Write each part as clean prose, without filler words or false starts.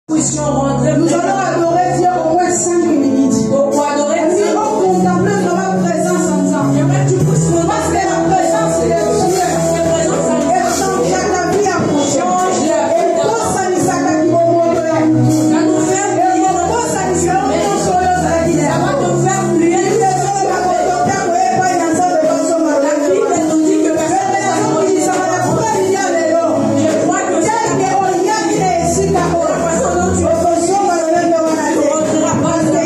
puissions rentrer. Nous allons adorer Dieu au moins 5 minutes. Pour adorer Nous Dieu. allons contempler vraiment la présence ensemble. J'aimerais que tu puisses me Parce que la présence de Dieu, elle change la vie à mon change. Et pour ça, nous savons qu'il va montrer. Ça nous fait plier. Pour ça, nous savons que nous sommes là. Ça va te faire plier. La Bible nous dit que personne ne s'approche. Je crois que c'est la façon dont tu vas. Tu rentreras pas.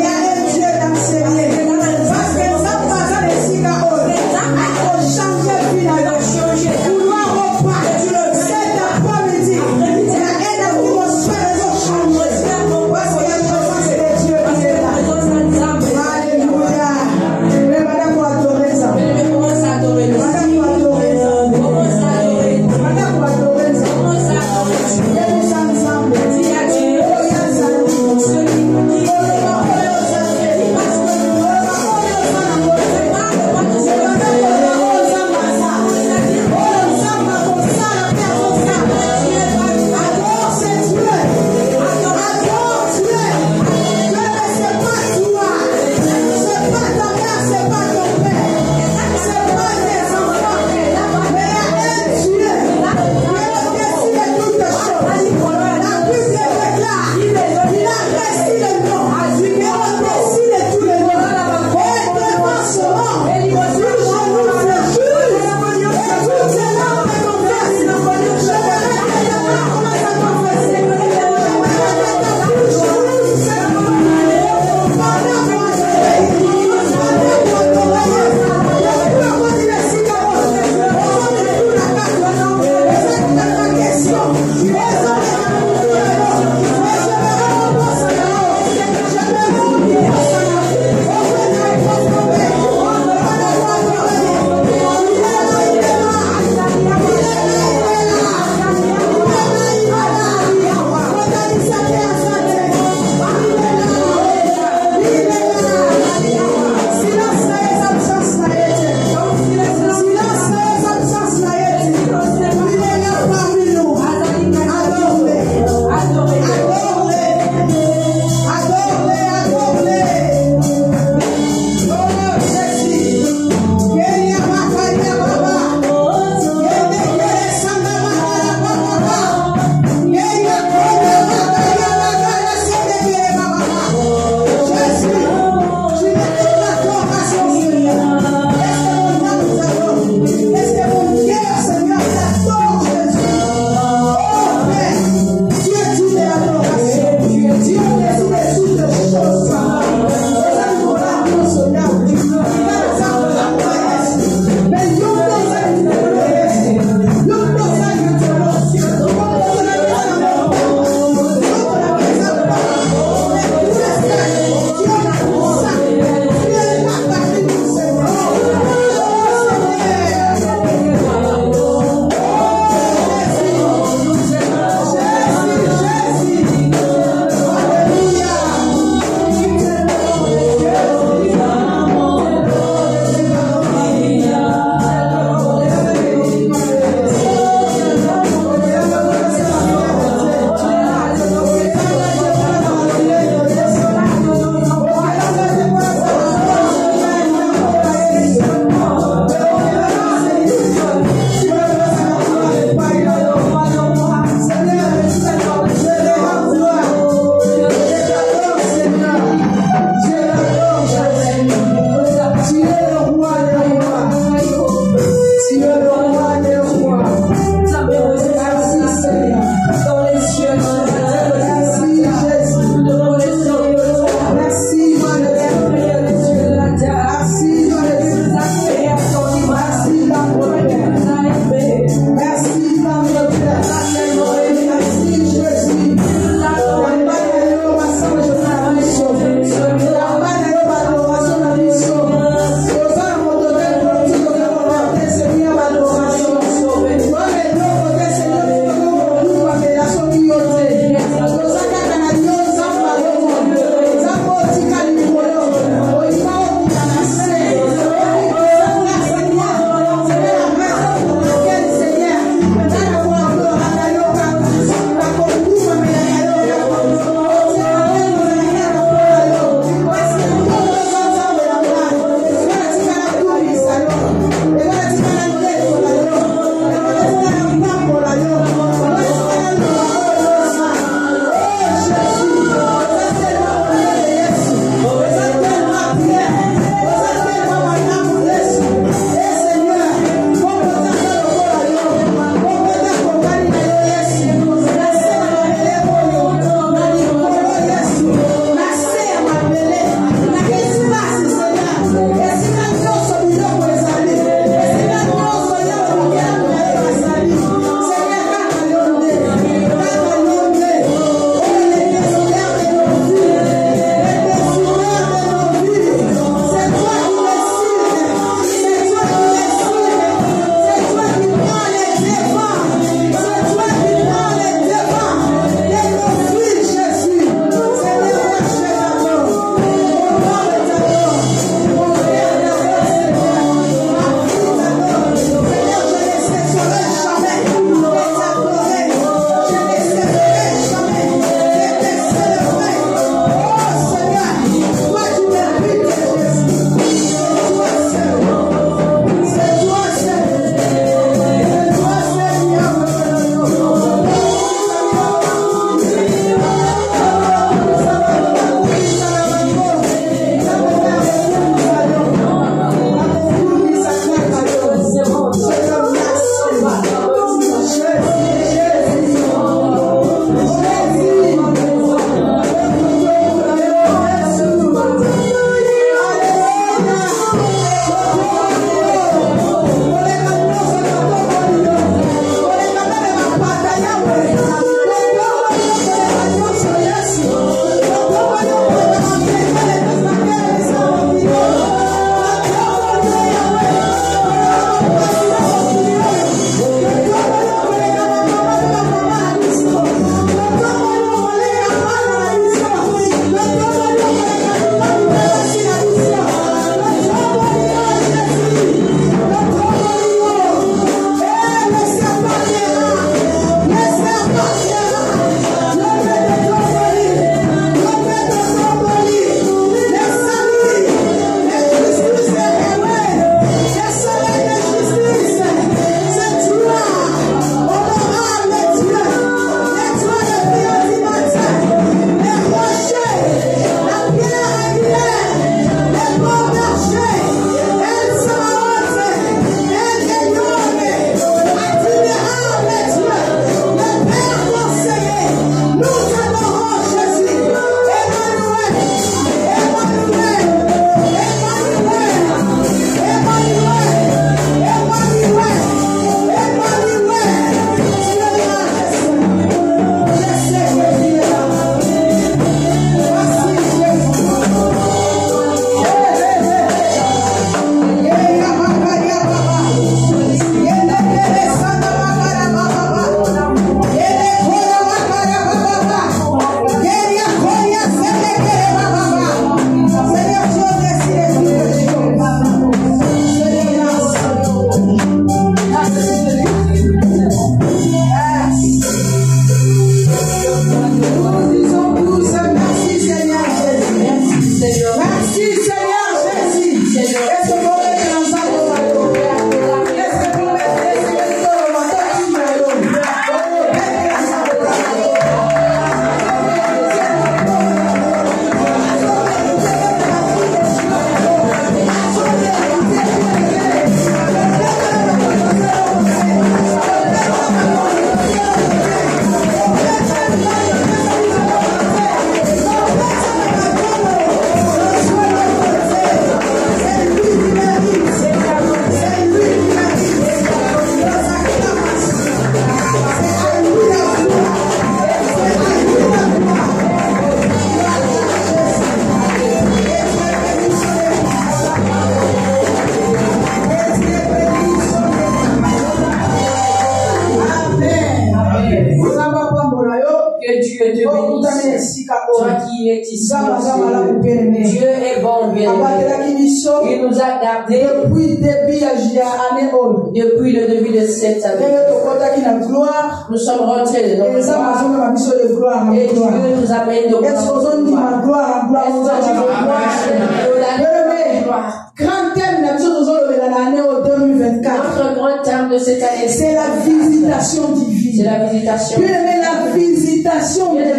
Toi qui es ici aussi. Dieu est bon, bien-aimé. Il nous a gardés depuis le début de cette année. Nous sommes rentrés dans le gloire. Et Dieu nous amène de gloire. Grand thème Notre grand terme de cette année, c'est la visitation divine. C'est la visitation. La visitation divine.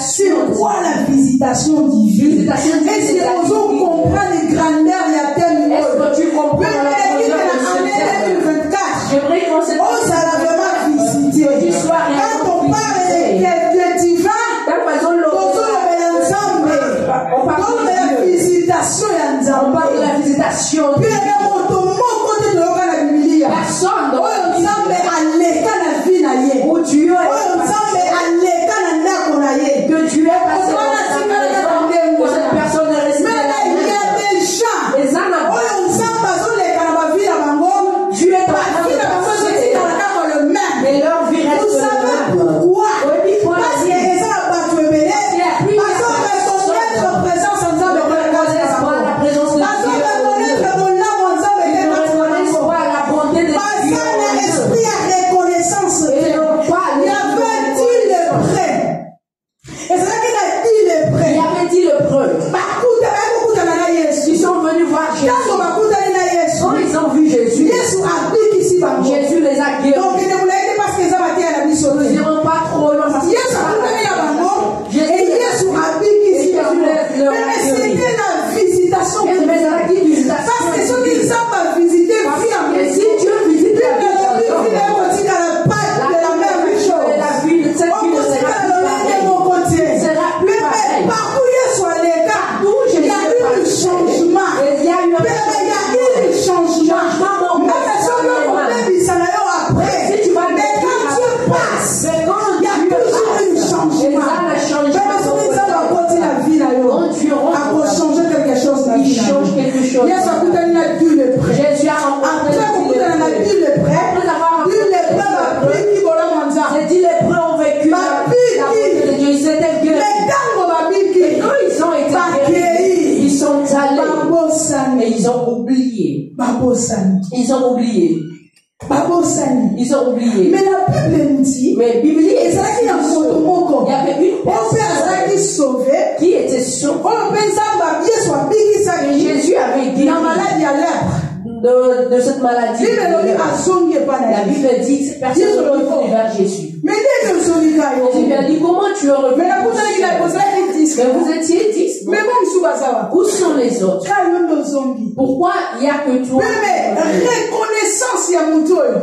C'est quoi la visitation divine? Est-ce que vous comprenez les grandeurs et la thème? Est-ce que tu comprends la grandeur de cette 2024? J'aimerais qu'on se Oh, ça l'a vraiment visité. Quand on parle de divin, on parle de la visitation. On parle de la visitation. Personne où Dieu est que Dieu est passé dans cette personne est restée. Les âmes Dieu est passé et leur vie reste. Vous savez pourquoi? Parce que les ils sont venus voir Jésus. Quand ils ont vu Jésus, Jésus les a guéris. Nous n'irons pas trop loin parce que c'était la visitation. Parce que ceux qui savent visiter, si Dieu visite la vie Jésus a rencontré c'est dit les prêts ont vécu la beauté de Dieu. Ils étaient guéris. Et quand ils ont été guéris, ils sont allés et ils ont oublié. Ils ont oublié. Ils ont oublié. Mais la Bible nous dit, mais Bible dit, il y avait une personne qui était sauvée. Et Jésus avait guéri de cette maladie. La Bible dit que cette personne est revenue vers Jésus. Jésus lui a dit, comment tu es revenu? Mais vous étiez 10. Où sont les autres? Pourquoi il n'y a que toi?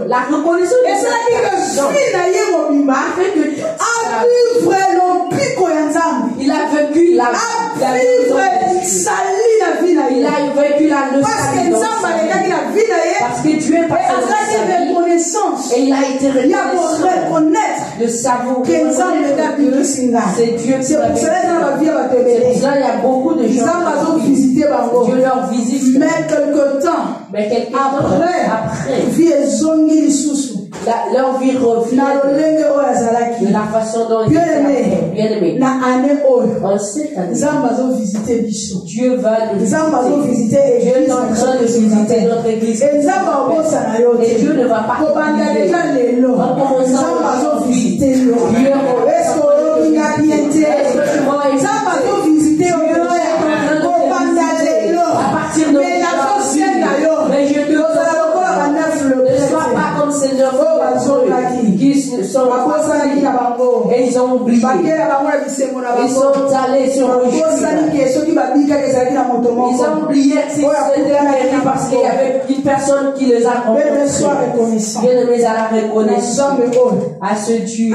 La reconnaissance de il a vécu la il a vécu la parce que Dieu est passé dans sa vie et il a été reconnaître de savoir que c'est Dieu qui l'a fait. C'est pour ça il y a beaucoup de gens Dieu leur visite. Mais quelque temps après leur vie revient de la façon dont ils étaient bien aimés. En cette année, Dieu va nous visiter. Dieu est en train de visiter notre église. Et Dieu ne va pas oublier. En commençant aujourd'hui, Dieu à partir de mais je te ne sois pas comme ces neuf qui sont et ils ont oublié. Ils sont allés sur le ils ont oublié parce qu'il y avait une personne qui les a rencontrés. Bien-aimés à la reconnaissance à ce Dieu.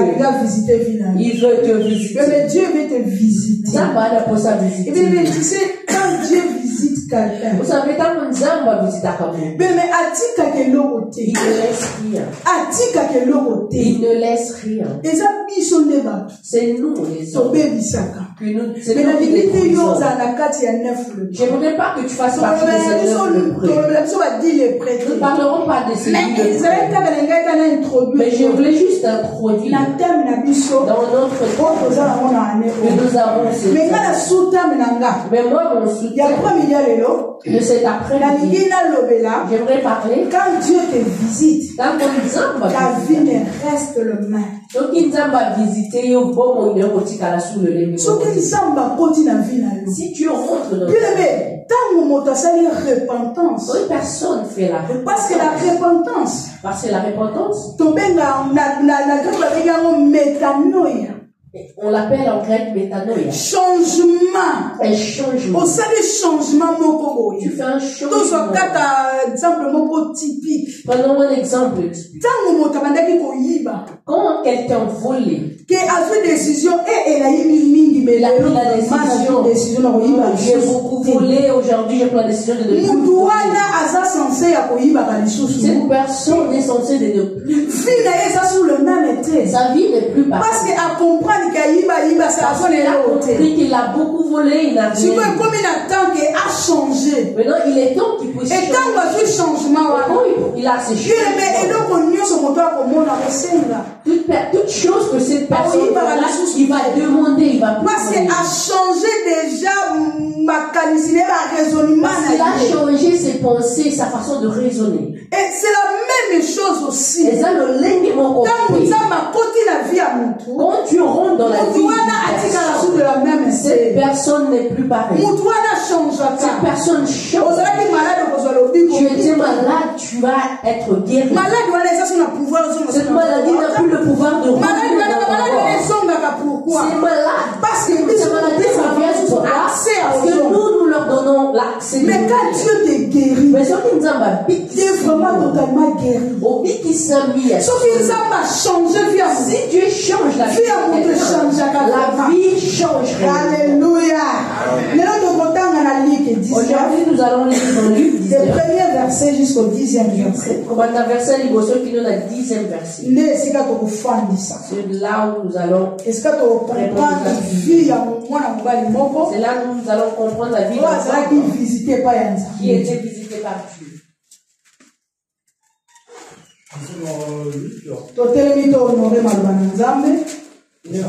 Il veut te visiter. Mais Dieu veut te visiter. Ça va la pour sa visite. Et bien, tu sais, quand Dieu visite quelqu'un. Vous savez, tant qu'on zamba visite à Kabou, Mais atika ke lokote. il ne laisse rien. Atika ke lokote. Il ne laisse rien. Eza biso ndeba. C'est nous les hommes Tobe bisaka. que nous. C'est Mais nous la qui dignité les yoza faisons. na kati ya neuf. Je ne voudrais pas que tu fasses partie de ces œuvres de prêt. La biso va dire les prêtres. Nous ne parlerons pas de ces Mais œuvres de Israël prêt. kaka lengai kana introduire. Mais je voulais juste introduire Na thème na biso. dans notre Oyo toza na mona ane. que nous avons ce Mais kana temps. sous-thème nanga. Mais moi, mon Ya soutien kwa milia lelo. de cet Na après-midi, lingina lobela. j'aimerais parler Quand Dieu te visite, dans ton zamba. ta vie ne reste le même. Donc, il va visiter au bon moment sous le lait. Soki nzamba koti na vie na yo. Si tu rentres dans Bien aimé, tant moto asali repentance. une personne fait la Parce que la repentance, parce que la repentance, tobenga na grec babenga yango métanoïa. on l'appelle en grec métanoïa. Changement. Un changement. Osali changement moko boye. Tu fais un changement. Tozwa kata exemple moko typique. Prenons un exemple. Tant moto abandaki koyiba. Quand quelqu'un volé, Que azwi décision et a mingi mais il a pris la décision. na koyiba. J'ai beaucoup volé, aujourd'hui j'ai pris la décision de ne plus Mutu voler. wana aza censé ya koyibaka lisusu. Cette personne est censée de ne plus. Vie na ye eza sur le même été. Sa vie n'est plus Parce pareille. que à comprendre kayiba ça Parce a qu'il a côté. compris qu'il a beaucoup volé, il n'a Tu peux rien. comme il attend qu'il a changé. Maintenant, il est temps qu'il puisse Et changer. quand on voit changement wana. Quand il a ses Dieu mais et donc on nyonso moto akomona kosenga. toute chose que cette personne oui, il va demander, il va Parce que a changé déjà ma qualité, ma raisonnement. il a changé ses pensées, sa façon de raisonner. Et c'est la même chose aussi. Et ça, le lenguement Quand vous avez côté la vie à Moutou, quand tu rentres dans la vie, de la même cette personne n'est plus pareille. Moutou a changé. Cette personne change. Tu Tu étais malade, tu vas être guéri. Cette maladie n'a plus le pouvoir de revenir dans ton corps. Pourquoi? C'est malade. Parce que Cette maladie revient sur accès parce que nous leur donnons l'accès. Mais quand Dieu te guérit, mais ce qui nous a tu es vraiment totalement guéri. au but qui s'est mis à Sauf qu'il a changé vie à vous. si Dieu change la vie, la vie change. Alléluia. Aujourd'hui, nous allons lire dans Luc Le 19. premier verset jusqu'au 10e verset. Comme un verset, il y a qui nous a 10e verset. C'est C'est là où nous allons. est-ce que tu comprends la vie à mon moko? C'est là où nous allons comprendre la vie qui visitait pas Yanza. qui était visitée par Dieu. Totelemi to honoré maloba na Nzambe. Le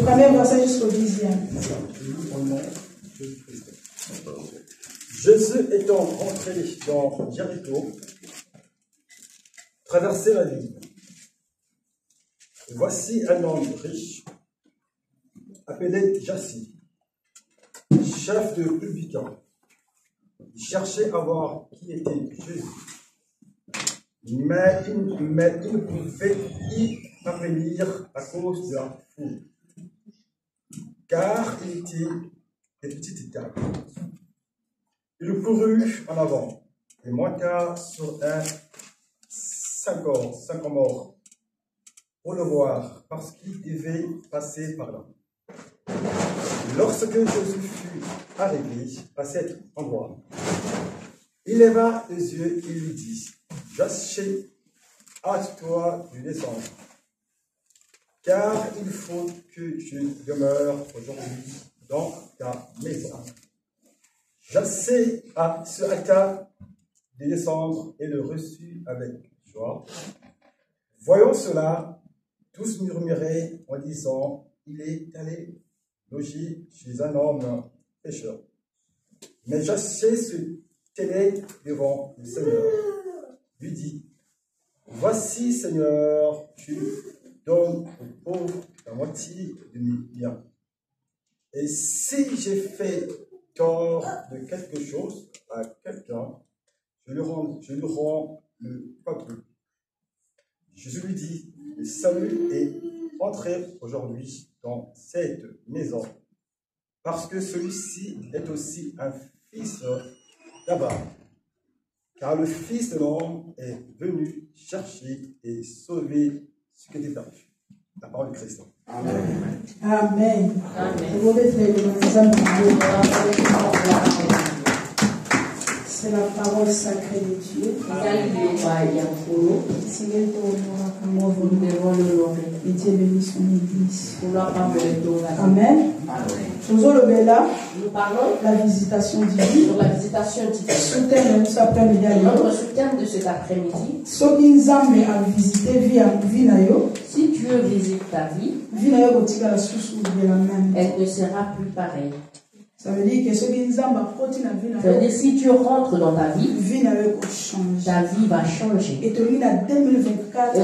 premier verset jusqu'au 10e. Jésus étant entré dans Jéricho, traversait la ville. Voici un homme riche, appelé Jassi, chef de publicain. Il cherchait à voir qui était Jésus, mais il ne pouvait y parvenir à cause de la foule, car il était des petites tables. Il courut en avant et monta sur un sycomore pour le voir, parce qu'il devait passer par là. Lorsque Jésus fut arrivé à cet endroit, il leva les yeux et lui dit: Jassi, hâte-toi de descendre, car il faut que tu demeures aujourd'hui dans ta maison. Jassi se hâta de descendre et le reçut avec joie. Voyant cela, tous murmuraient en disant: il est allé loger chez un homme pécheur. Mais Jassi se tenait devant le Seigneur, lui dit: voici, Seigneur, tu donnes aux pauvres la moitié de mes biens. Et si j'ai fait tort de quelque chose à quelqu'un, je lui rends le quadruple. Jésus lui dit: le salut est entré aujourd'hui dans cette maison, parce que celui-ci est aussi un fils d'Abraham. Car le Fils de l'homme est venu chercher et sauver ce qui était perdu. La parole de Christ. Amen. Amen. Vous pouvez faire le C'est la parole sacrée de Dieu. Nous devons l'honorer. Et Dieu bénit son église. Amen. Nous parlons la visitation divine. sur la visitation divine. Soutien de cet après-midi. Notre soutien de cet après-midi. Si Dieu visite ta vie, elle ne sera plus pareille. Ça veut dire que si Dieu rentre dans ta vie, ta vie va changer. Et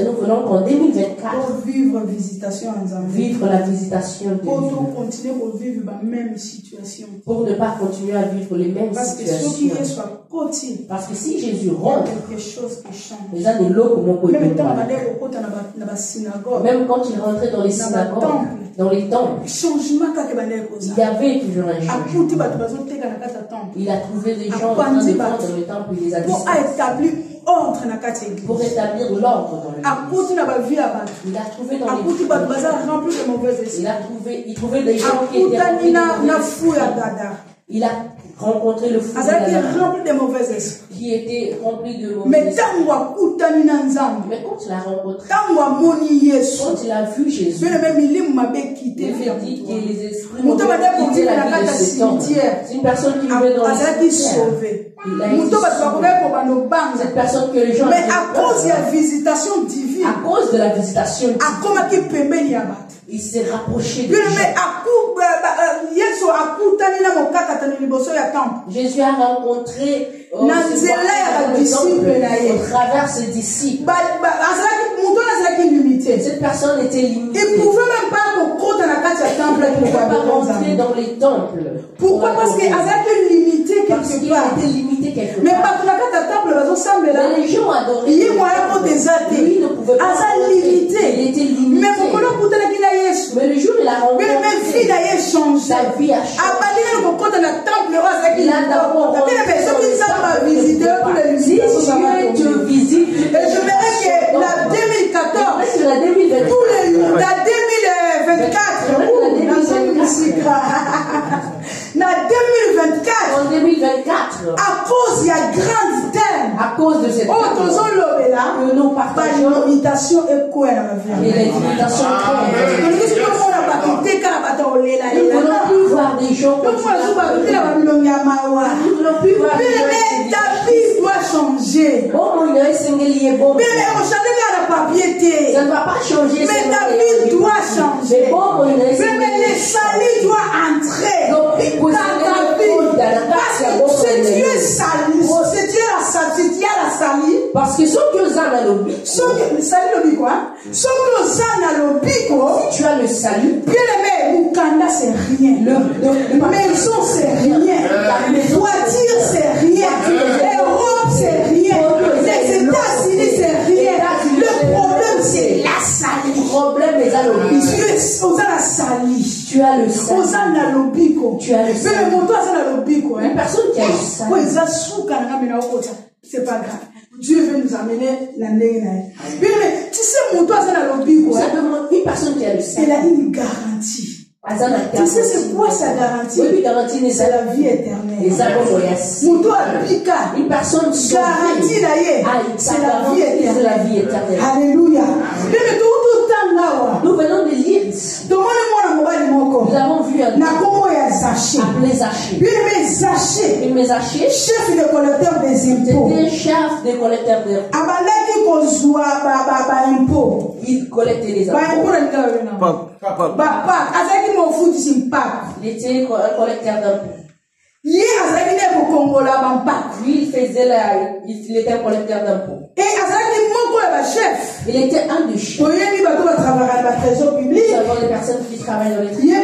nous venons en 2024 pour vivre visitation vivre la visitation de pour Dieu. continuer à vivre la même situation. Pour ne pas continuer à vivre les mêmes situations. Parce que si Jésus rentre, quelque chose qui change. les uns de l'eau Même quand il rentrait dans les synagogues, dans les temples, il y avait toujours un changement. Il a trouvé des gens en train de vendre dans le temple, il les a dispersés. Pour établir l'ordre dans l'église. Il a trouvé dans l'église. Il trouvait des gens qui étaient remplis de mauvais esprits. Il a rencontré le fou qui était rempli de mauvais esprits. Mais quand il a rencontré, quand il a vu Jésus, il dit que les esprits ont quitté la vie de cet homme. C'est une personne qui vivait dans les cimetières. Il a été sauvé. Cette personne que les gens mais à cause de la visitation divine, il s'est rapproché de Jésus a rencontré au travers ses disciples. Cette personne était limitée. Il ne pouvait même pas rentrer dans les temples. Pourquoi? Parce qu'il était limité quelque part. Mais les gens adoraient. Lui ne pouvait pas limité. Il était limité. Mais le jour où il a rencontré, sa vie a changé. Il a d'abord si Dieu te visite, et je verrai que la 2014, la 2024, en 2024, à cause il y a grande thème, à cause de cette que nous partageons, l'imitation est quoi dans la vie? Et l'imitation nous ne voulons plus voir des gens comme ça. Nous ne voulons plus voir des gens. Mais ta vie doit changer. Ça ne va pas changer. Mais ta vie doit changer. Mais le salut doit entrer dans ta vie. Parce que c'est Dieu salut. C'est Dieu la salut. Parce que ce que ça a le bico. Salut le bico, hein? Ce que ça a le bico. Si tu as le salut. Bien aimé, Ouganda c'est rien. Maison c'est rien. Voiture c'est rien. L'Europe c'est rien. Les États-Unis c'est rien. Le problème c'est la salut. Le problème est à l'obéi. Tu as le salut. Tu as le salut. Une personne qui a le salut. C'est pas grave. Dieu veut nous amener la négative. Mais tu sais, mon toit, c'est une personne qui a le salut. Elle a une garantie. Tu sais, c'est quoi sa garantie? C'est la vie éternelle. Une personne garantie c'est la vie éternelle. Alléluia. Nous venons de lire ici. Nous avons vu un appelé Zaché. Chef de collecteur des impôts. C'était chef de collecteur d'impôts. Il collectait les impôts. Il était un collecteur d'impôts. Lui, il était un collecteur d'impôts. Et chef. Il était un des chefs. Nous avons des personnes qui travaillent dans les trésors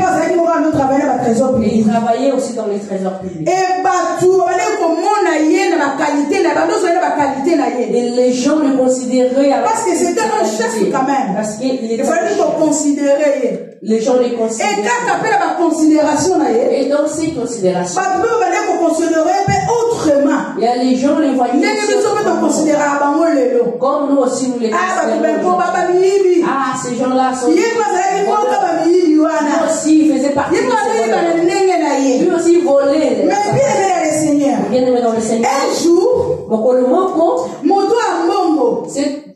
publics. Et il travaillait aussi dans les trésors publics. Et les gens le considéraient parce que c'était un chef quand même. Parce qu'il fallait le considérer. Les gens les considèrent. Et quand tu appelles la considération, et dans ces considérations, autrement. Il y a les gens les voyaient comme nous aussi nous les considérons. Ah, ces gens-là sont. Lui aussi, il faisait partie de ces voleurs. Lui aussi volait. Mais bien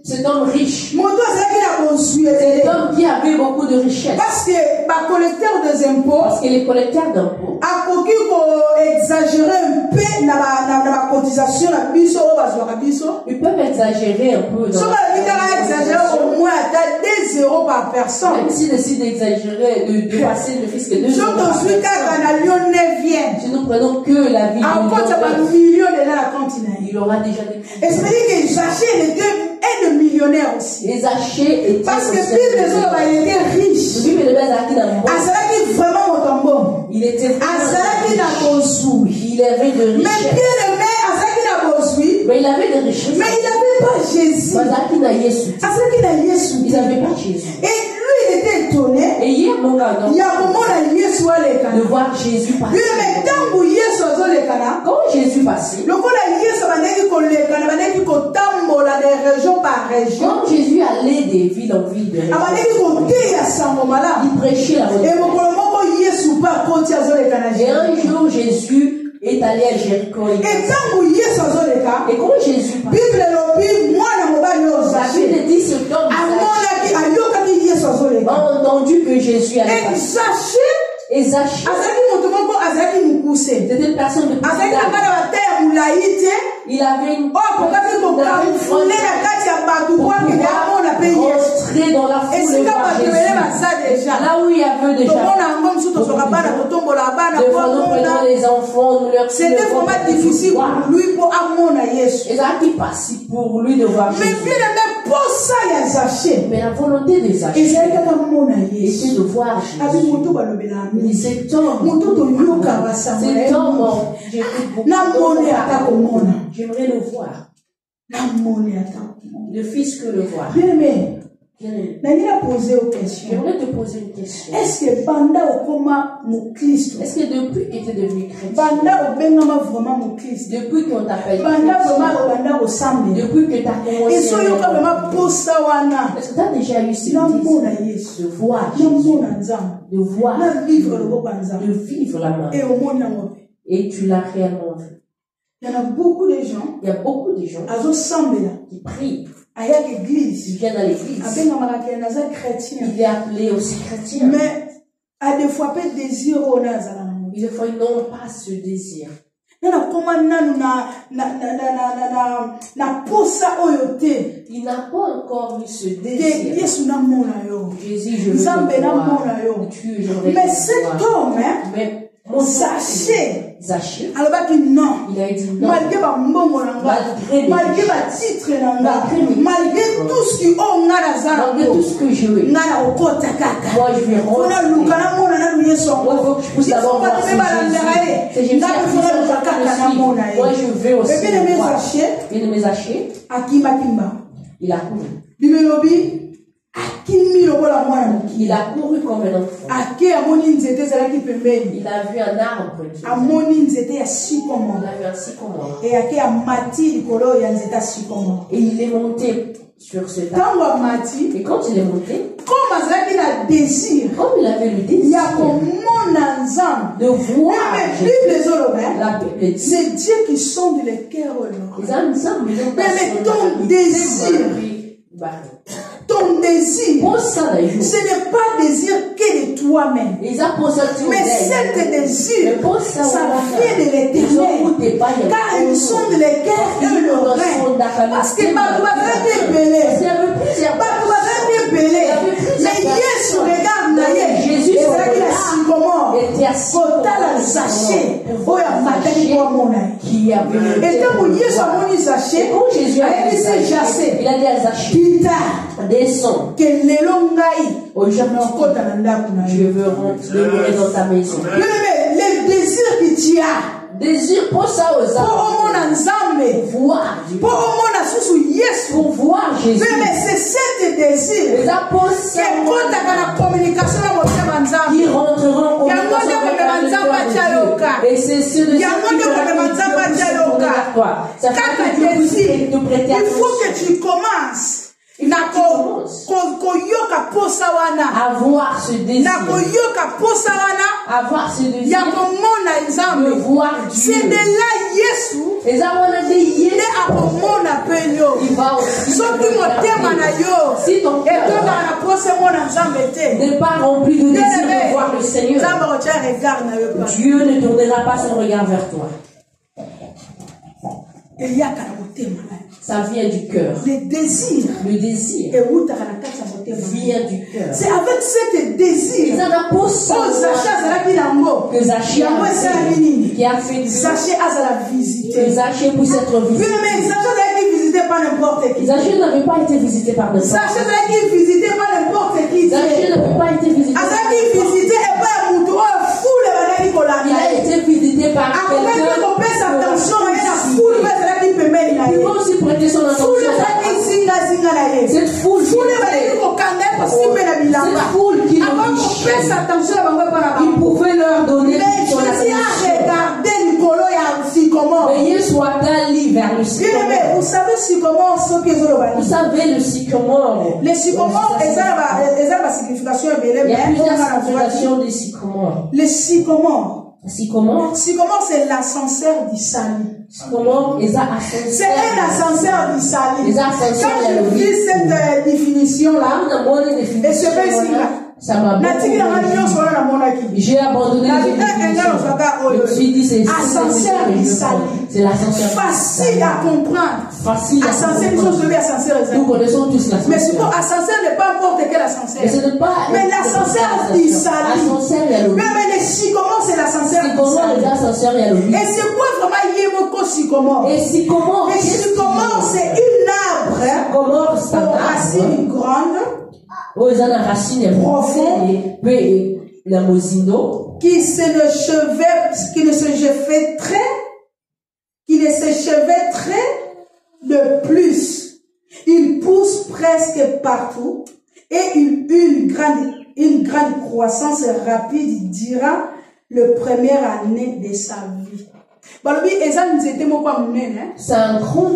Cet homme riche. Cet homme qui avait beaucoup de richesses. Parce que les collecteurs d'impôts exagérer un peu dans la cotisation, ils peuvent exagérer un peu. Au moins à 2 euros par personne. Même s'ils décident d'exagérer, de passer le fisc de 2 euros par personne. Si nous prenons que la vie de il aura déjà des millions. Et ça veut dire que Zachée était un millionnaire aussi. Et Zachée était parce que Bible il était riche. Il était il avait de richesse. Mais il avait de richesse. Mais il n'avait pas Jésus. Il n'avait pas Jésus. Il n'avait pas Jésus. Et lui il était étonné. Et hier mon gars, il y a moment de voir Jésus passer. Quand Jésus passait, quand Jésus allait des villes en ville, il prêchait la bonne nouvelle. Et un jour Jésus est allé à Jéricho. Et quand Jésus passait, la Bible dit cet homme a entendu que Jésus allait passer. Et Zachée, c'était une personne de il avait une rentrer dans la foule de Jésus. Là où il y avait déjà les enfants, c'était vraiment difficile pour lui pour amener Jésus. Et ça qui passe pour lui de voir Jésus. Mais la volonté de Zachée était de voir Jésus. Cet homme, j'aimerais le voir. Le fils que le voir. J'aimerais te poser une question. Est-ce que depuis que tu es devenu chrétien, depuis qu'on t'appelle chrétien, depuis que tu as commencé, est-ce que tu as déjà eu ce désir de voir Jésus, de voir, de vivre la main, et tu l'as réellement vu? Il y a beaucoup de gens qui prient. Il vient à l'église. Il est appelé aussi chrétien. Mais à des fois, pas de désir. Des fois, ils n'ont pas ce désir. Il n'a pas encore eu ce désir. Jésus, je veux te voir. Mais cet homme, Zachée, il a dit non. Malgré malgré tout ce qui malgré tout ce que je veux, moi je vais rentrer. Moi je vais aussi le Zachée. Il a couru. Il a couru comme un enfant. Il a vu un arbre. Il a vu un sycomore. Et il est monté sur cet arbre. Et quand il est monté, comme il avait le désir de voir la Bible, c'est Dieu qui sonde les cœurs. Mais ton désir, ce n'est pas désir que de toi-même. Mais cet désir, ça vient de l'Éternel. Car ils sont de les cœurs et le rein. Parce que mais Jésus regarde Jésus et il a dit à Zachée, descends. Aujourd'hui, je veux demeurer dans ta maison. Le désir que tu as, désir pour ça aux hommes, pour voir Jésus. Mais c'est cet désir qui rentreront en communication avec Dieu. Et c'est ce désir qui il faut que tu commences à voir ce désir. avoir ce désir de voir Dieu. C'est de là Yesu. Il va aussi si ton cœur n'est pas rempli de désir de voir le Seigneur, Dieu ne tournera pas son regard vers toi. Ça vient du cœur. Le désir vient du cœur. C'est avec ce désir que Zaché a fait Zaché a visité. Zaché puisse être visité. Pas n'importe qui. Zaché n'avait pas été visité par n'importe qui. Zaché n'avait visité pas n'importe qui. Zaché n'avait pas été visité par n'importe qui. Il a été visité par quelqu'un qui peut aussi prêter son attention. Cette foule qui il pouvait leur donner son attention. Mais Jésus a allé vers le sycomore. Vous savez le sycomore? Vous savez le sycomore. Le sycomore, il y a plusieurs significations des sycomores. Le sycomore. Sycomore, c'est l'ascenseur du salut. Sycomore, c'est un ascenseur du salut. Quand je lis cette définition-là, et ce verset-là, ça m'a j'ai abandonné les je me suis dit c'est ascenseur du salut. C'est l'ascenseur facile à comprendre. Facile à comprendre. Nous connaissons tous l'ascenseur. Mais surtout, ascenseur n'est pas n'importe quel ascenseur. Mais l'ascenseur du salut. Mais le sycomore, c'est l'ascenseur du salut. Et c'est quoi vraiment Yémoko sycomore? Et sycomore, c'est une arbre aux racines grandes. Profond, qui ne se chevêtrait de plus. Il pousse presque partout et une grande croissance rapide durant le première année de sa vie. C'est un grand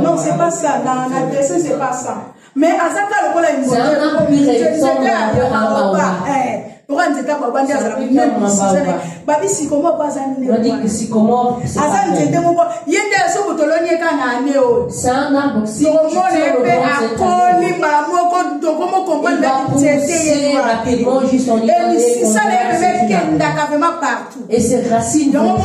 non, c'est pas ça. Dans la dessin, c'est pas ça. Mais à ça, c'est un arbre qui ressemble un peu à un baobab. C'est un arbre qui rapidement juste en et ses racines vont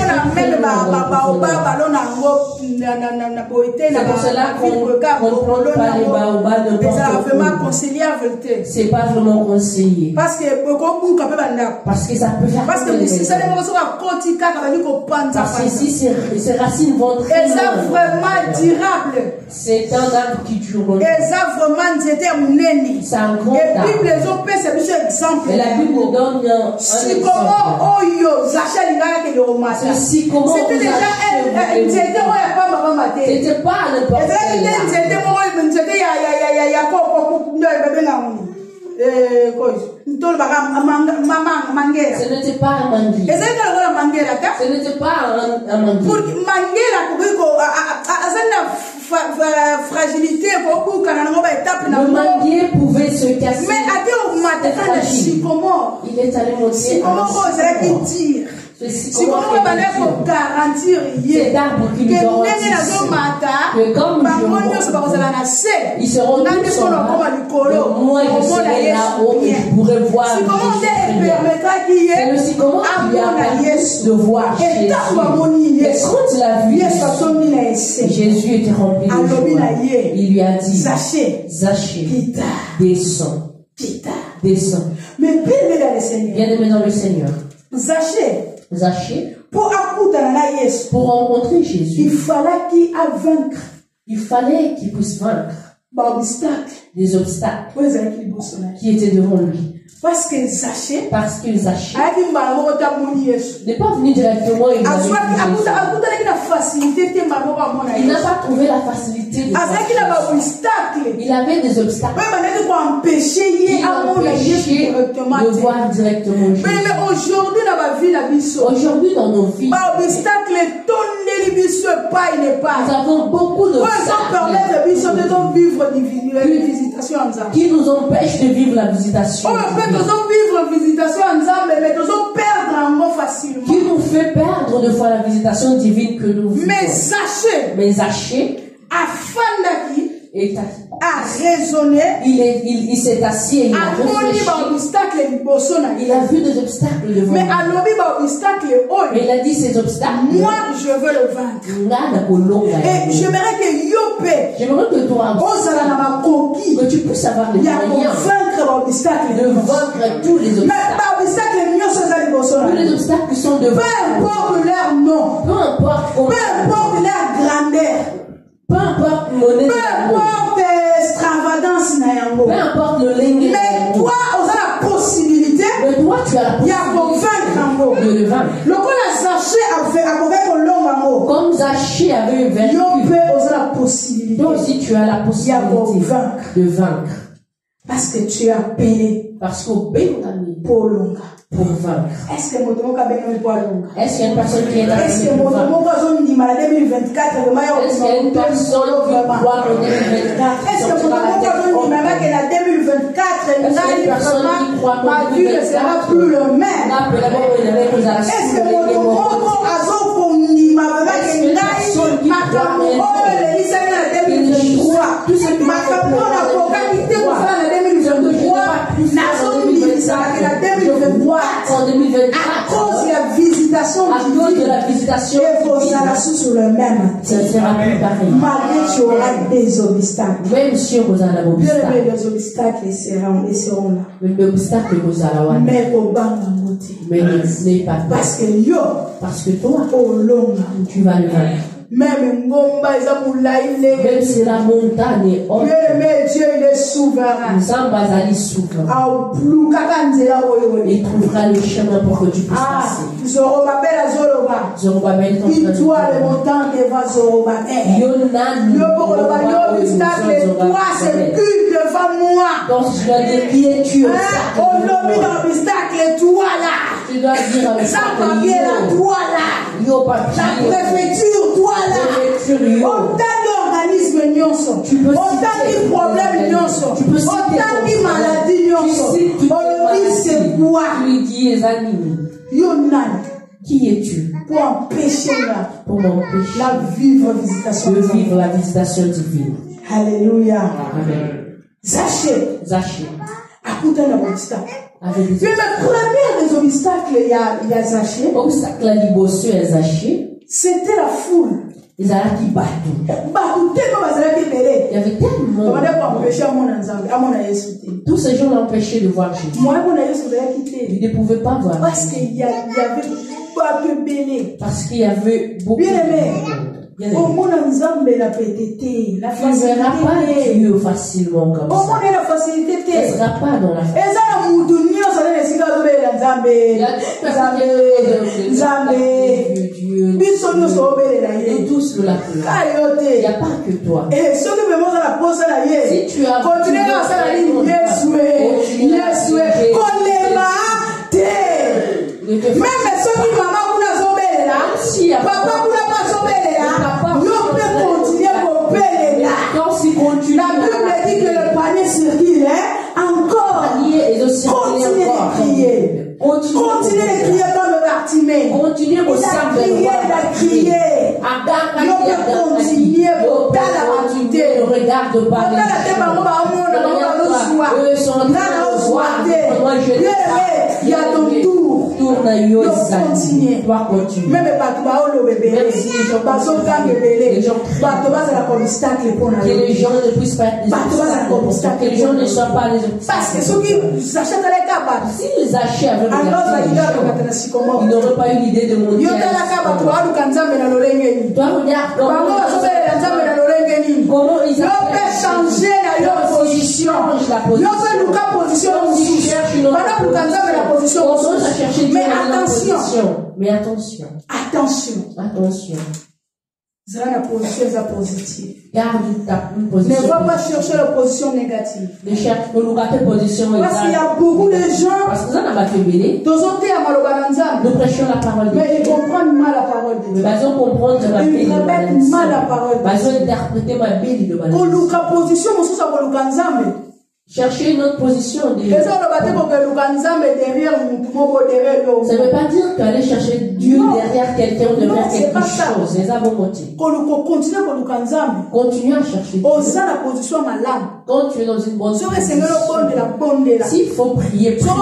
c'est pour cela qu'on ne plante pas les baobabs n'importe où. C'est pas vraiment conseillé. Parce que ça peut faire parce que si ces racines vont très loin, c'est un arbre qui dure longtemps. C'est un grand arbre. Et la Bible nous donne un exemple. Ceci, comment c'était déjà c'était pas n'importe quel ce n'était pas un manguier. Ce n'était pas un manguier. Fragilité, le manguier pouvait se casser. Mais il est allé monter c'est comment on va garantir cet arbre qui nous que comme ils seront tous en bas, moi je serai là-haut et je pourrai voir Jésus. C'est le sycomore qui lui a permis de voir Jésus. Et quand il a vu Jésus était rempli de joie, il lui a dit Zaché, descends. Mais bien aimé dans le Seigneur, Zaché, pour rencontrer Jésus, il fallait qu'il puisse vaincre des obstacles qui étaient devant lui. Parce que Zaché n'est pas venu directement et il n'a pas trouvé la facilité de il avait des obstacles qui l'empêchaient de voir directement Jésus. Aujourd'hui dans nos vies, Nous avons beaucoup de qui nous empêchent de vivre la visitation. Qui nous fait perdre de fois la visitation divine que nous vivons. Mais Zachée a raisonné, il s'est assis et il a réfléchi. Il a vu des obstacles devant lui. Mais il a dit ces obstacles. Moi, je veux le vaincre. Et j'aimerais que toi, que tu puisses avoir les moyens de vaincre tous les obstacles. Tous les obstacles qui sont devant. Peu importe leur nom. Peu importe leur grandeur. Peu importe monnaie. Peu importe extravagance na yango. Peu importe le lingue. Mais toi, on a la possibilité. Mais toi, tu as la possibilité de le vaincre. Le coup la Zachée avait comme Zachée avait vaincu. La possibilité. Toi aussi, tu as la possibilité de vaincre. Parce que tu as payé. Parce qu'au Bengali, pour longa. Pour vaincre. Est-ce que mon tomo kabeno pour longa? Est-ce qu'il y a une personne qui est là? Est-ce que mon tomo bazon di ma 2024 est-ce qu'il y a une personne qui croit en 2024? Est-ce que mon tomo bazon di ma que la 2024 ma vie ne sera plus le même? Est-ce que mon tomo bazon pour di ma que ma kamono le lisa na 2023 ma kamono na kokakite pour ça na 2023 na zone lisa na 2023 en 2024 à cause de la visitation et vos salations sur le même ça ne sera plus pareil malgré tu auras des obstacles même si vous avez des obstacles les obstacles seront là les obstacles vous allez mais au bas d'un côté mais ne n'est pas parce que toi au long tu vas le vaincre. Même si la montagne est haute, Dieu il est souverain. Il trouvera le chemin pour que tu puisses passer. Zorobabel toi le montant que va Zorobabel. Toi c'est plus devant moi. Donc je dois dire qui es-tu? L'obstacle toi là. Tu dois dire avec ça papier là toi là. La préfecture toi là. Autant d'organismes nyonso. Autant de problèmes nyonso. Autant de maladies nyonso. C'est quoi? Tu dis les amis. Yonan. Qui es-tu? Pour empêcher pour m'empêcher la vivre visitation de vivre la visitation divine. Alléluia. Amen. Zachée. Écoutez l'obstacle. Mais le premier des obstacles, il y a Zachée. Obstacle à l'ibossu et Zachée. C'était la foule. Ils allaient qui battent. Il y avait tellement. Tous ces gens l'empêchaient de voir Jésus. Ils ne pouvaient pas voir. Parce qu'il y avait parce qu'il y avait beaucoup de monde. Tu ne verras pas Dieu facilement comme ça. Tu ne seras pas dans la facilité. Dieu. Et tous nous l'appelons. Il n'y a pas que toi. Si tu as continué à faire la ligne, même ceux qui maman si papa la Bible dit que le panier circule encore. Continuez de crier. Continuez de crier comme le Bartimée. Continuez de crier. Continuez ne regarde pas il y a ton tour. Continuez. Même si les gens que les gens ne puissent pas être des obstacles, que les gens ne soient pas les obstacles. Parce que ceux qui achètent les capas, s'ils achètent avec ils n'auraient pas eu l'idée de monter. Toi, regarde comment ils peuvent changer la position. Mais attention. Garde ta position. Ne va pas chercher la position négative. Ne cherche pas la position négative. Parce qu'il y a beaucoup de gens. Parce que ça n'a pas fait béni. Nous prêchons la parole de Dieu. Mais ils comprennent mal la parole de Dieu. Ils comprennent ils répètent mal la parole de Dieu. Ils interprétent ma béni de balance. Chercher une autre position. Ça ne veut pas dire qu'aller chercher Dieu derrière quelqu'un ou derrière quelque chose. C'est ça mon motif. Continue à chercher Dieu. Quand tu es dans une bonne position, s'il faut prier, si tu as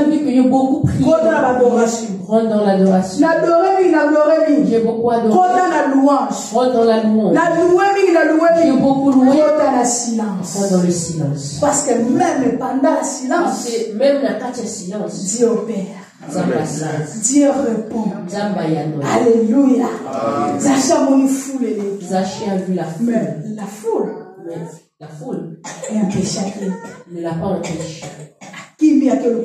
vu qu'il y a beaucoup prié, rentre dans l'adoration. J'ai beaucoup adoré. Rentre dans la louange. J'ai beaucoup loué. Rentre dans le silence. Parce que même pendant le silence, même dans le silence, Dieu opère. Dieu répond. Alléluia. Zaché a vu la foule. Mais la foule est un péché. Ne l'a pas empêché. Il a couru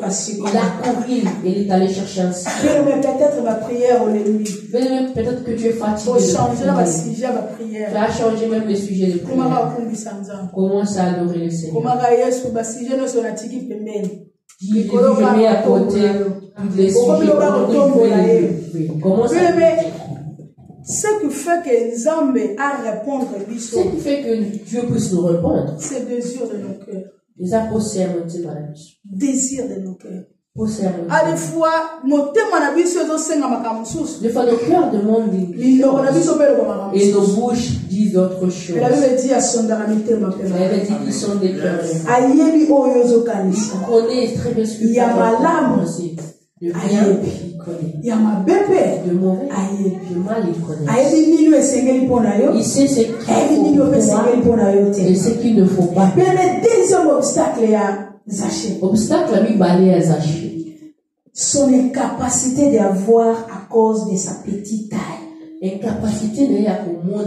et il est allé chercher un signe. Peut-être ma prière au début. Peut-être que tu es fatigué. Tu as changé même le sujet de prière. Commence à adorer le Seigneur. Il met à côté tous les sujets. Commence à ce qui fait que Nzambe a répondre ce qui fait que Dieu puisse nous répondre, c'est le désir de nos cœurs. Désir de nos cœurs. Des fois, nos cœurs demandent et nos bouches disent autre chose. La Bible dit à son La Bible dit qu'ils sont des cœurs. Il connaît très bien ce que il y a ma lame. De bien, il connaît. Il y a ma bébé. De mauvais, de mal, il connaît. Il sait ce qu'il faut et ce qu'il ne faut pas. Le deuxième obstacle est à Zaché. Obstacle à lui balayer à Zaché. Son incapacité d'avoir à cause de sa petite taille. Incapacité de à comment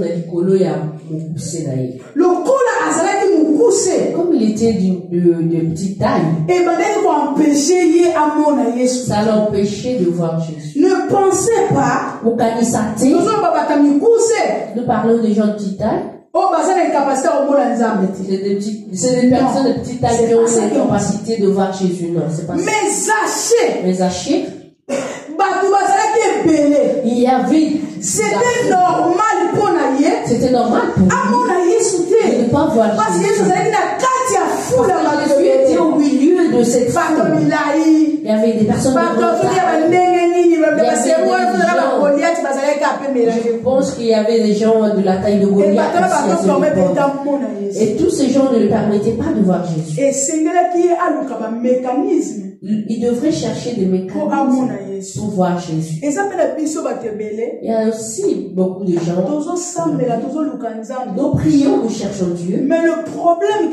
comme il était de petite taille, ça l'empêchait de voir Jésus. Ne pensez pas, nous parlons des gens de petite taille. C'est des personnes de petite taille qui ont la capacité de voir Jésus. Non, c'est pas ça. Mais Zaché, il y avait. C'était normal pour lui. C'était normal pour lui de ne pas voir Jésus. Parce que Jésus était au milieu de cette foule. Il y avait des personnes je pense qu'il y avait des gens de la taille de Goliath et tous ces gens ne lui permettaient pas de voir Jésus. Il devrait chercher des mécanismes pour voir Jésus. Il y a aussi beaucoup de gens. Nous prions, nous cherchons Dieu. Mais le problème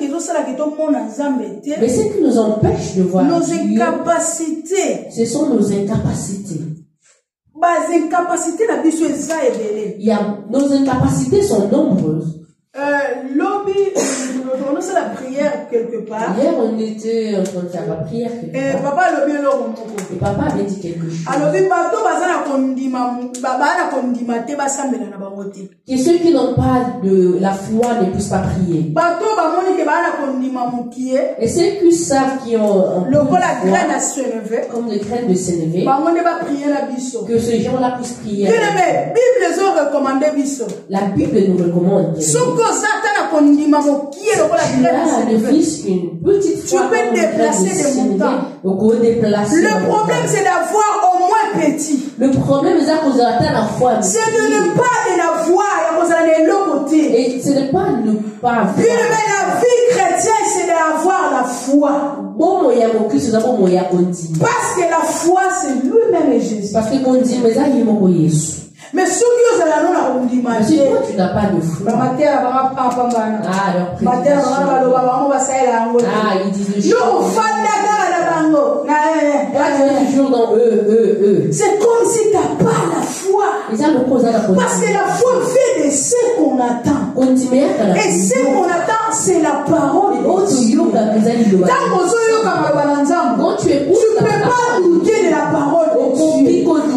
mais ce qui nous empêche de voir nos Dieu, incapacités. Ce sont nos incapacités. Nos incapacités sont nombreuses. Lobby, on a la prière quelque part. Hier, on était en train de faire la prière quelque part. Et papa avait dit quelque chose. Que ceux qui n'ont pas de la foi ne puissent pas prier. Et ceux qui savent qui ont comme les graines de s'élever, que ces gens-là puissent prier. La Bible nous recommande. Tu peux déplacer des montagnes. Le problème c'est d'avoir au moins petit. Le problème c'est de ne pas la voir et ce n'est pas ne pas voir. La vie chrétienne c'est d'avoir la foi. Parce que la foi c'est lui-même Jésus. Parce que Jésus. Mais si toi tu n'as pas de foi, ils disent toujours dans eux. C'est comme si tu n'as pas la foi. Parce que la foi fait de ce qu'on attend. Et ce qu'on attend, c'est la parole de Dieu. Tu ne peux pas douter de la parole de Dieu.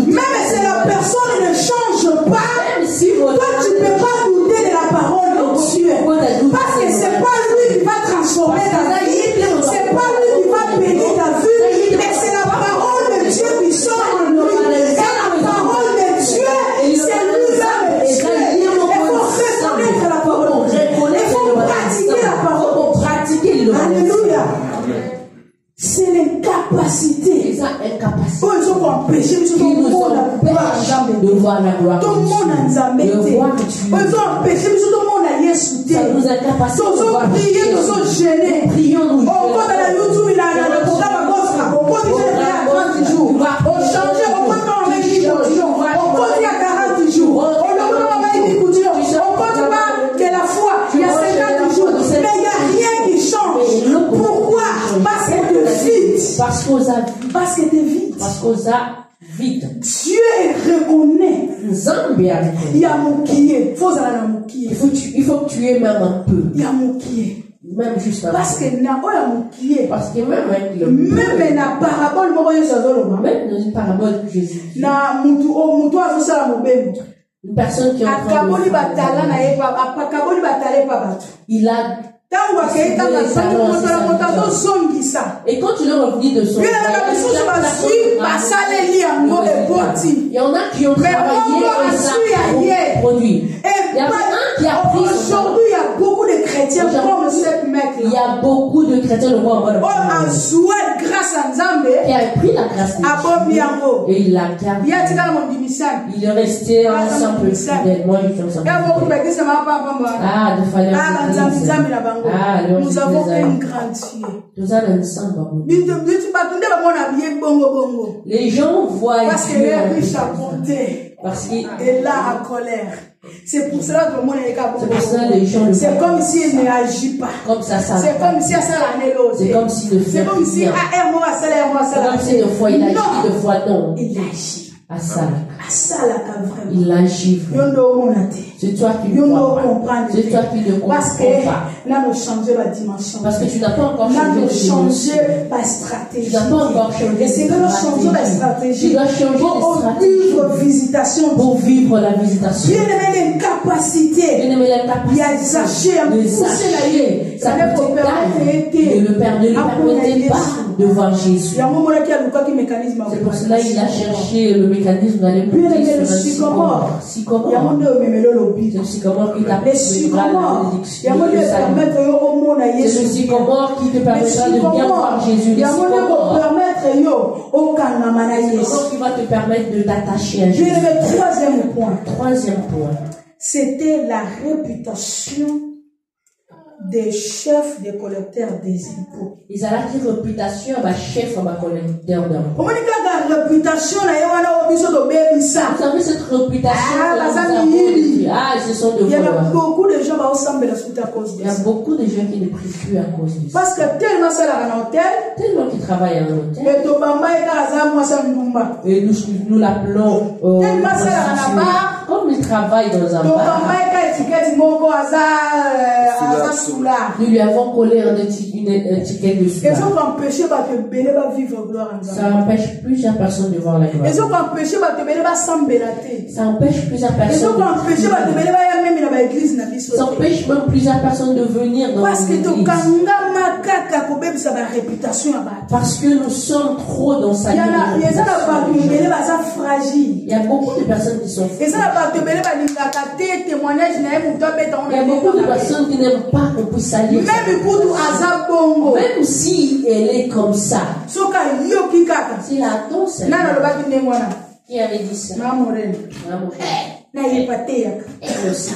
Même si la personne ne change pas, voir la gloire de Dieu, de voir que tu ça nous incapacite de voir Jésus. Nous prions, nous parce que tu es vide. Parce qu'on a vide. Dieu reconnaît. Il y a moukié. Il faut que tu aies même un peu. Il y a moukié. Même juste un peu. Parce que parce que même avec le même na parabole même dans une parabole que Jésus dit, une personne qui est en train de il a et quand tu le revenus de son il y en a qui ont travaillé et ça produit. Il y a un qui a pris aujourd'hui il y a beaucoup de chrétiens comme ce mec là. Il y a beaucoup de chrétiens le voient en mode grâce à Nzambe qui a pris la grâce de Dieu et il l'a gardé. Il est resté ensemble fidèle. Moi je suis ensemble. Nous avons une grande fille. Les gens voient parce qu'elle est riche à compter. Parce qu'il est là en colère. C'est pour cela que le monde est c'est comme si elle ne réagit pas. Comme ça, c'est comme si elle c'est comme si le c'est comme si comme si deux fois il agit, deux fois non. Il agit. À ça. Vraiment. Il agit. C'est toi qui ne comprends pas. C'est toi qui ne comprends pas. Parce que tu n'as pas encore changé la stratégie. Tu n'as pas encore changé la stratégie. Tu dois changer pour vivre la visitation. Bien aimé l'incapacité. Il y a Zaché, ça ne peut pas ne permettait pas de voir Jésus. C'est pour cela qu'il a cherché le mécanisme d'aller monter sur un sycomore. C'est le sycomore qui t'a permis c'est le sycomore qui te permettra de bien voir Jésus. Le sycomore qui va te permettre de t'attacher à Jésus. Troisième point. C'était la réputation des chefs des collecteurs des impôts. Ils ont la réputation de chef de collecteur d'impôts. Vous savez cette réputation ce sont de il y a beaucoup de gens qui ressemblent à cause de ça. Il y a beaucoup de gens qui ne prient plus à cause de ça. Parce que tellement ça là en hôtel, tellement qu'ils travaillent en hôtel. Et nous l'appelons tellement ça là comme ils travaillent dans un bar. Nous lui avons collé une étiquette de soulard. Ça empêche plusieurs personnes de voir la gloire. Ça empêche plusieurs personnes. Ça empêche même plusieurs personnes de venir dans l'église. Parce que nous sommes trop dans sa vie. Il y a beaucoup de personnes qui sont faites. Il y a beaucoup de personnes qui n'aiment pas qu'on puisse salir. Même si elle est comme ça. Si la danse, qui avait dit ça? Elle aussi.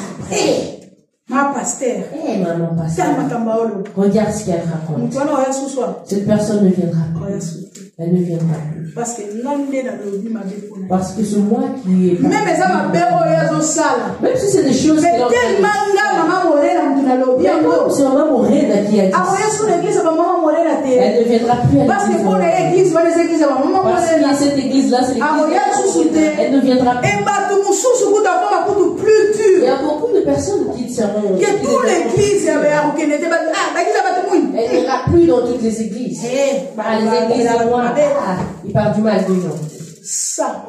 Ma pasteur. Maman pasteur. Regarde ce qu'elle raconte. Cette personne ne viendra plus. Elle ne viendra plus. Parce que c'est moi qui ai. Même si c'est des choses qui c'est maman Morena qui a dit. Elle ne viendra plus. Parce que cette église-là, c'est l'église. Elle ne viendra plus. Il y a beaucoup de personnes qui seront. Elle n'ira plus dans toutes les églises. Les églises à moi. Il parle du mal des gens. Ça.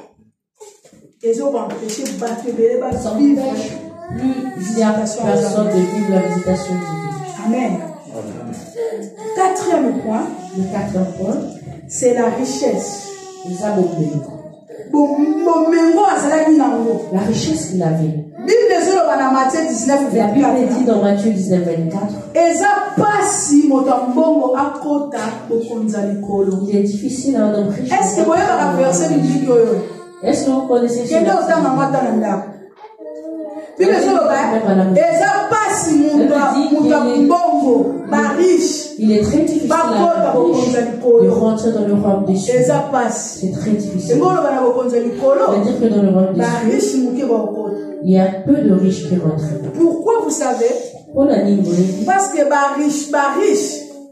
Ils ont empêché plusieurs personnes de vivre la visitation de l'église. Amen. Quatrième point. Le quatrième point. C'est la richesse. La richesse qu'il avait. La Bible dit dans Matthieu 19, 24. Il est difficile à un homme riche. Est-ce que vous voyez la verset biblique? Est-ce que vous connaissez ce il est très difficile de rentrer dans le royaume des cieux. C'est très difficile. C'est-à-dire que dans le royaume des cieux, il y a peu de riches qui rentrent. Pourquoi vous savez?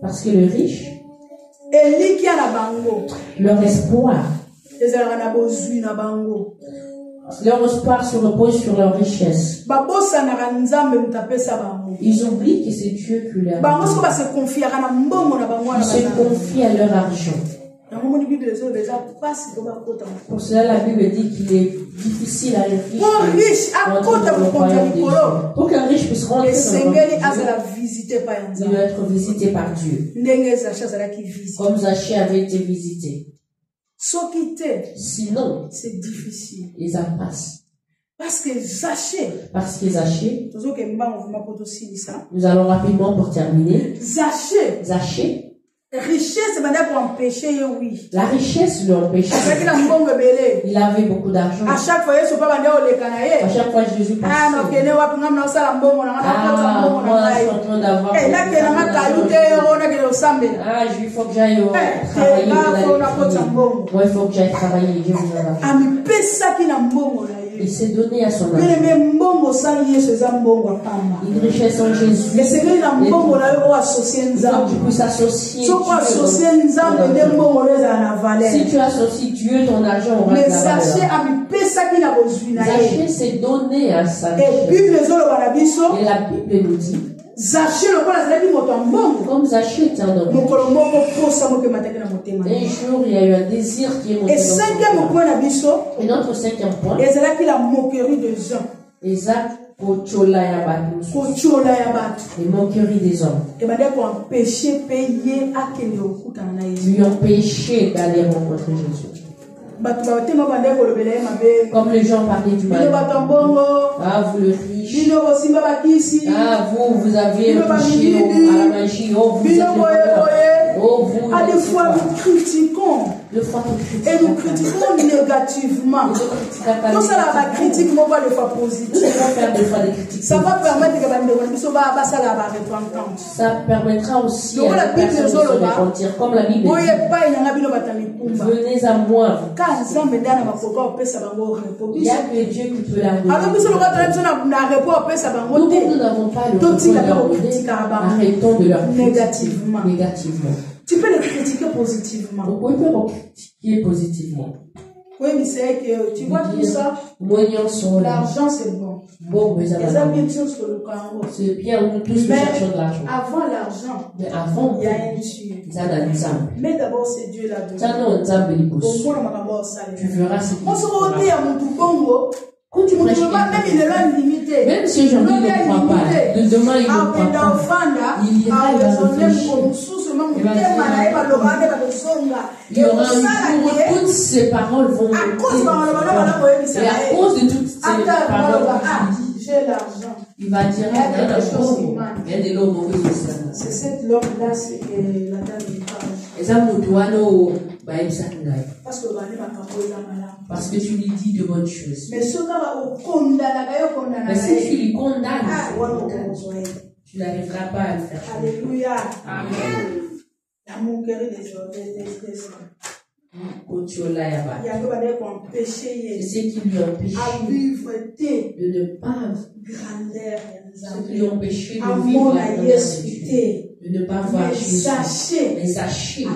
Parce que le riche, leur espoir se repose sur leur richesse. Ils oublient que c'est Dieu qui leur a donné. Ils se confient à leur argent. Pour cela, la Bible dit qu'il est difficile à les riches pour qu'un riche puisse rentrer dans le royaume, il doit être visité par Dieu. Comme Zachée avait été visité. Sinon, c'est difficile. Ils en passent. Parce que Zachée, nous allons rapidement pour terminer. Zachée, richesse, c'est pour empêcher, oui. La richesse lui empêchait. Il avait beaucoup d'argent. À chaque fois, Jésus passait. Moi, je suis en train d'avoir. Il faut que j'aille travailler. Moi, il faut que j'aille travailler. Il s'est donné à son âme. Une richesse en Jésus. Il faut que tu puisses associer Dieu. Si tu associes Dieu, ton argent aura de la valeur. Zachée s'est donné à sa richesse. Et la Bible nous dit, comme Zachée était un homme, un jour il y a eu un désir qui est monté dans son cœur. Et notre cinquième point, la moquerie des gens. Les moqueries des hommes lui empêchaient d'aller rencontrer Jésus. Comme les gens parlaient du mal. Ah, vous le riche. Ah, vous avez touché à la magie. Oh, vous êtes le voleur. Oh, vous. Des fois, nous critiquons. Et nous critiquons négativement. Donc, ça va critique, mais pas des fois positive. Ça va permettre que ça permettra aussi à la personne de se repentir. Comme la Bible dit, venez à moi. Il n'y a que Dieu qui peut la donner. Nous n'avons pas le contrôle de leur donner. Arrêtons de leur négativement. Tu peux les critiquer positivement. On peut critiquer positivement. Oui, mais c'est que tu vois tout ça. L'argent, c'est bon. C'est bien, nous tous cherchons de l'argent. Avant l'argent, il y a un Dieu. Mais d'abord, c'est Dieu là dedans. Tu verras ce on se retrouve à Moutoukongo. Quand tu prêches, même il est là limité. Même si aujourd'hui il ne croit pas, de demain il ne croit pas. Il ira, il va réfléchir. Il y aura un jour où toutes ces paroles vont monter. Et à cause de toutes ces paroles, j'ai l'argent. Il va dire, c'est cette langue-là, c'est que la dame lui parle. Parce que tu lui dis de bonnes choses. Mais si tu lui condamnes, tu n'arriveras pas à le faire. Alléluia. Amen. La moquerie des gens. C'est ce qui lui empêche de ne pas grandeur, ce qui lui empêche de vivre la grandeur de Dieu, de ne pas voir Jésus. Mais Zachée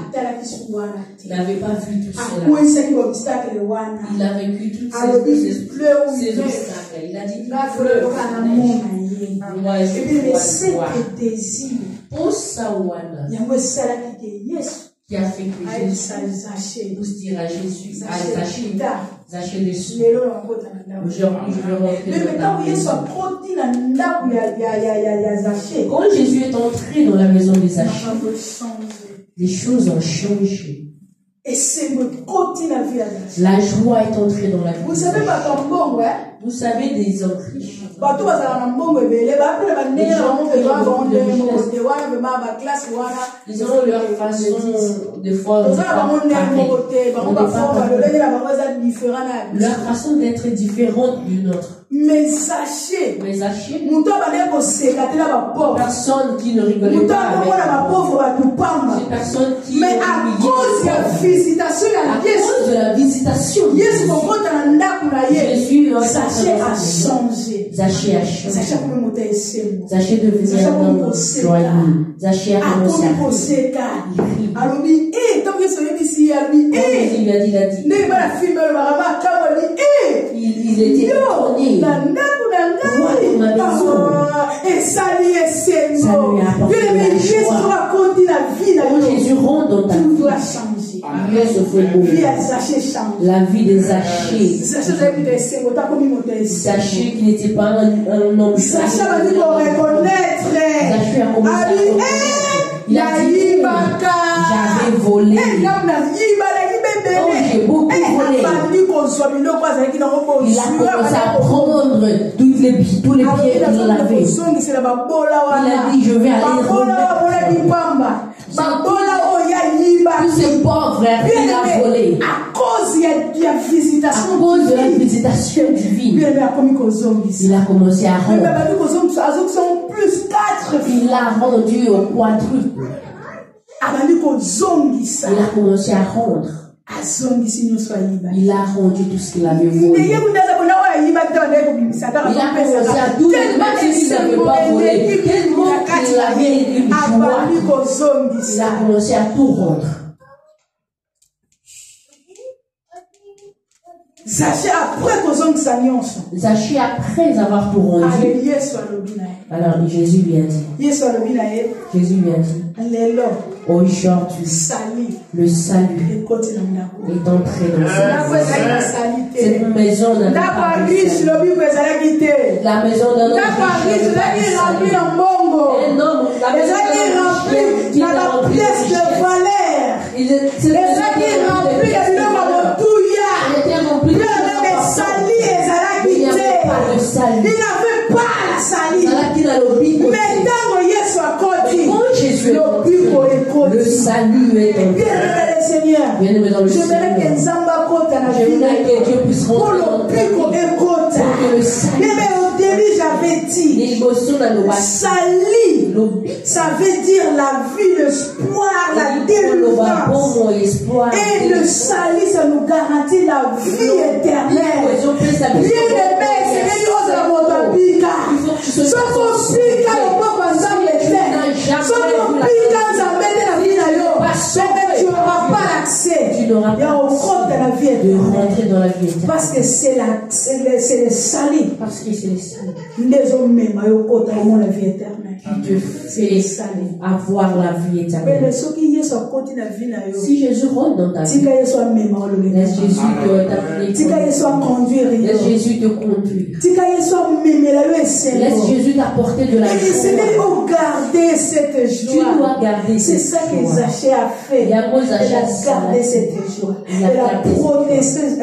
n'avait pas vu tout cela. Il a vécu toutes ces obstacles. Il a dit, pleure. Moi, je vois. Qui a fait que Jésus pousse dire à Jésus, à Zachée dessus. Aujourd'hui, je veux rentrer dans quand Jésus est entré dans la maison des Zachée, les choses ont changé. Et c'est le côté la vie. La joie est entrée dans la vie. Vous savez, Vous savez, des hommes riches. Ils ont leur façon de faire. Leur façon d'être différente d'une autre. Mais sachez, personne qui ne rigole pas avec personne qui mais à cause de la visitation, Jésus Zaché a changé. Zaché a changé. Zaché devenu un homme joyeux. Zaché a commencé à il a dit. Il était étonné. Quand Jésus rentre dans ta vie, la vie de Zaché. Zaché qui n'était pas un homme. Zaché a commencé à il a dit, j'avais volé. Oh, j'ai beaucoup volé. Il a commencé à prendre tous les pieds qu'il avait. Il a dit, je vais aller tous ces pauvres frères qu'il a volé. À cause de la visitation divine, il a commencé à rendre. Il a rendu au quadruple. Il a commencé à rendre. Il a rendu tout ce qu'il avait volé. Il a commencé à tout le même qu'il n'avait pas volé. Tellement qu'il avait une joie. Il a commencé à tout rendre. Zaché après avoir tout rendu. Alors Jésus lui a dit. Aujourd'hui, le salut est entré dans cette maison. La maison d'un homme qui est rempli de il n'avait pas la salie. Mais quand Jésus a côté, le salut est entré. Bien-aimé Seigneur, j'aimerais que Dieu puisse rentrer dans ta vie. Mais au début, j'avais dit, salie, ça veut dire la vie, l'espoir, la délivrance. Et le salut, ça nous garantit la vie éternelle. Bien-aimé, c'est tu n'auras pas l'accès de rentrer dans la vie éternelle. Parce que c'est le salut. Les hommes même la vie éternelle. Qui te fait avoir la vie éternelle. Si Jésus rentre dans ta vie, laisse Jésus conduire. Laisse Jésus te conduire. Laisse Jésus t'apporter de la joie. Garder cette joie. Tu dois garder cette joie. C'est ça que Zaché a fait. Il a gardé cette joie. Il a protégé cette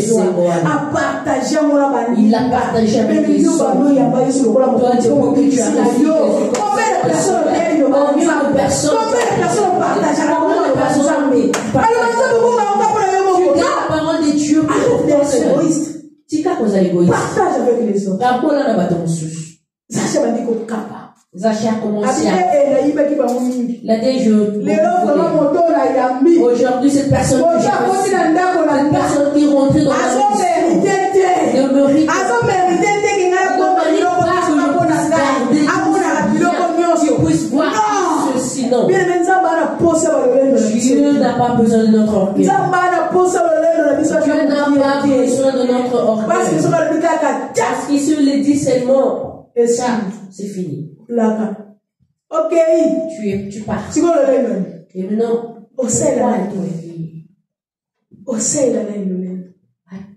joie. A partagé il l'a partagé avec les autres. Toi, depuis que tu as reçu combien de personnes partagent la parole de tu gardes la parole de Dieu pour partage avec les autres. Zaché a commencé à... Aujourd'hui, cette personne que j'ai reçue, cette personne qui est rentrée dans la maison, ne mérite pas que je puisse voir ceci. Non. Dieu n'a pas besoin de notre orgueil. Dieu n'a pas besoin de notre orgueil. Parce qu'il se le dit seulement. Et ça, c'est fini. Ok. Tu pars. Et maintenant,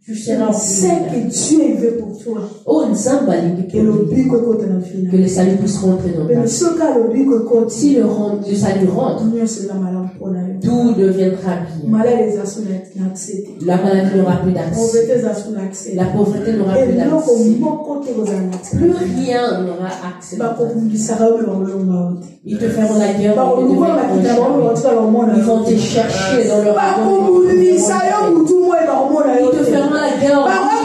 tu seras c'est que Dieu veut pour toi. Oh, que le salut puisse rentrer dans ta vie. Si le salut rentre, tout deviendra bien. La maladie n'aura plus d'accès. La pauvreté n'aura plus d'accès. Plus rien n'aura accès. Ils te feront la guerre. Ils vont te chercher dans leur amour. Ils te feront la guerre.